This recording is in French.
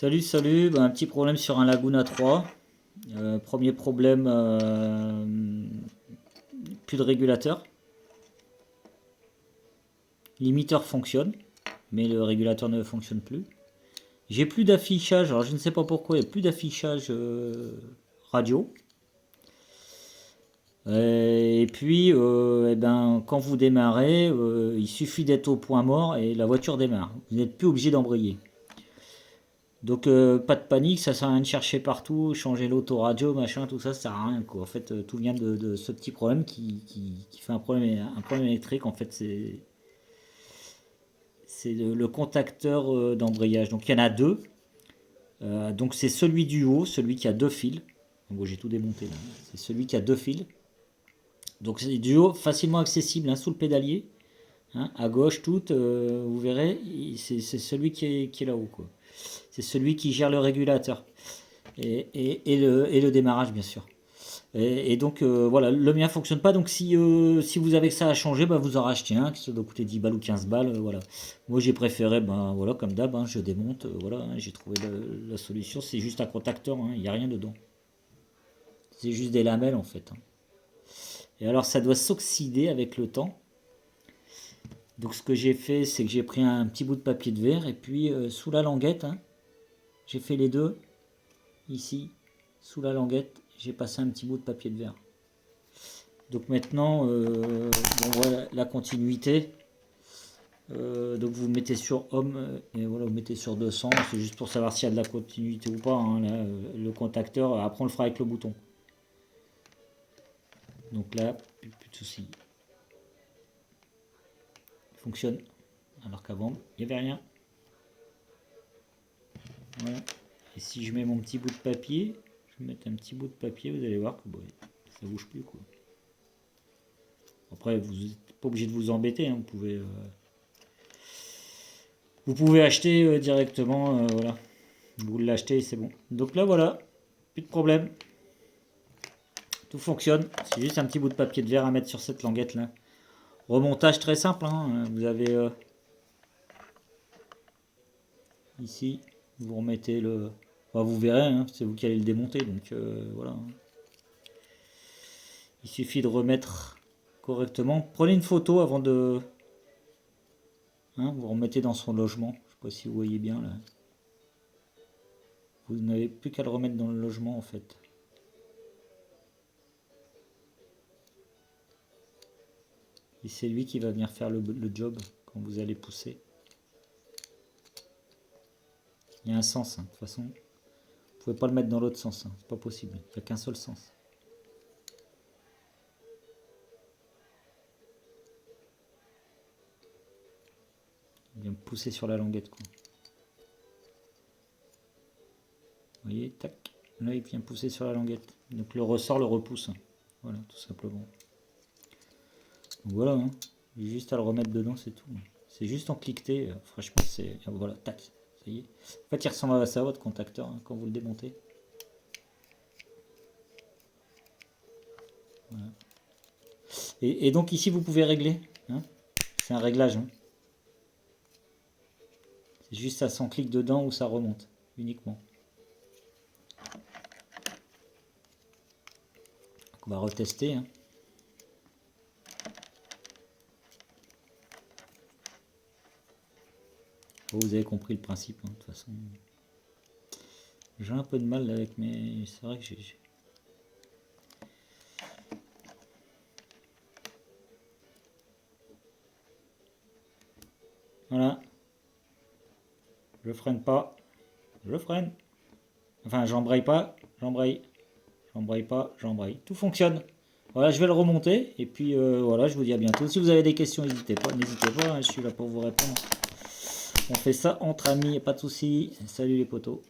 Salut, salut. Ben, un petit problème sur un Laguna 3. Premier problème, plus de régulateur. Limiteur fonctionne, mais le régulateur ne fonctionne plus. J'ai plus d'affichage, alors je ne sais pas pourquoi, il n'y a plus d'affichage radio. Et puis, eh ben, quand vous démarrez, il suffit d'être au point mort et la voiture démarre. Vous n'êtes plus obligé d'embrayer. Donc pas de panique, ça sert à rien de chercher partout, changer l'autoradio, machin, tout ça, ça sert à rien quoi. En fait, tout vient de ce petit problème qui fait un problème électrique. En fait, c'est le contacteur d'embrayage. Donc il y en a deux. Donc c'est celui du haut, celui qui a deux fils. Bon, j'ai tout démonté là. C'est celui qui a deux fils. Donc c'est du haut, facilement accessible hein, sous le pédalier. Hein, à gauche, tout, vous verrez, c'est celui qui est là-haut quoi. C'est celui qui gère le régulateur et le démarrage bien sûr. Et donc voilà, le mien fonctionne pas. Donc si vous avez que ça à changer, bah, vous en rachetez un, ça doit coûter 10 balles ou 15 balles. Voilà. Moi j'ai préféré, ben voilà, comme d'hab, hein, je démonte, voilà, hein, j'ai trouvé la solution. C'est juste un contacteur, hein, il n'y a rien dedans. C'est juste des lamelles en fait. Hein. Et alors ça doit s'oxyder avec le temps. Donc ce que j'ai fait, c'est que j'ai pris un petit bout de papier de verre et puis sous la languette, hein, j'ai fait les deux. Ici, sous la languette, j'ai passé un petit bout de papier de verre. Donc maintenant, bon, voilà la continuité. Donc vous mettez sur homme et voilà, vous mettez sur 200. C'est juste pour savoir s'il y a de la continuité ou pas. Hein, là, le contacteur, après on le fera avec le bouton. Donc là, plus de soucis. Il fonctionne. Alors qu'avant, il n'y avait rien. Voilà. Et si je mets mon petit bout de papier, je vais mettre un petit bout de papier, vous allez voir que bon, ça bouge plus quoi. Après, vous n'êtes pas obligé de vous embêter, hein, vous pouvez acheter directement, voilà. Vous l'achetez, c'est bon. Donc là, voilà, plus de problème. Tout fonctionne. C'est juste un petit bout de papier de verre à mettre sur cette languette là. Remontage très simple. Hein. Vous avez ici, vous remettez le. Enfin, vous verrez, hein, c'est vous qui allez le démonter. Donc voilà. Il suffit de remettre correctement. Prenez une photo avant de. Hein, vous remettez dans son logement. Je ne sais pas si vous voyez bien là. Vous n'avez plus qu'à le remettre dans le logement en fait. Et c'est lui qui va venir faire le job quand vous allez pousser. Il y a un sens, hein, de toute façon. Vous ne pouvez pas le mettre dans l'autre sens, hein, c'est pas possible. Il n'y a qu'un seul sens. Il vient pousser sur la languette, quoi. Vous voyez, tac. Là, il vient pousser sur la languette. Donc le ressort le repousse. Hein. Voilà, tout simplement. Donc voilà, hein. Juste à le remettre dedans, c'est tout. C'est juste en cliqueter. Franchement, c'est... Voilà, tac. Ça y est. En fait, il ressemble à ça, votre contacteur, hein, quand vous le démontez. Voilà. Et donc ici, vous pouvez régler. Hein. C'est un réglage. Hein. C'est juste ça, sans clic dedans où ça remonte, uniquement. Donc on va retester. Hein. Vous avez compris le principe, hein, de toute façon. J'ai un peu de mal avec mes... C'est vrai que j'ai... Voilà. Je freine pas. Je freine. Enfin, j'embraye pas. J'embraye. J'embraye pas. J'embraye. Tout fonctionne. Voilà, je vais le remonter. Et puis, voilà, je vous dis à bientôt. Si vous avez des questions, n'hésitez pas. N'hésitez pas, hein, je suis là pour vous répondre. On fait ça entre amis, pas de soucis. Salut les potos.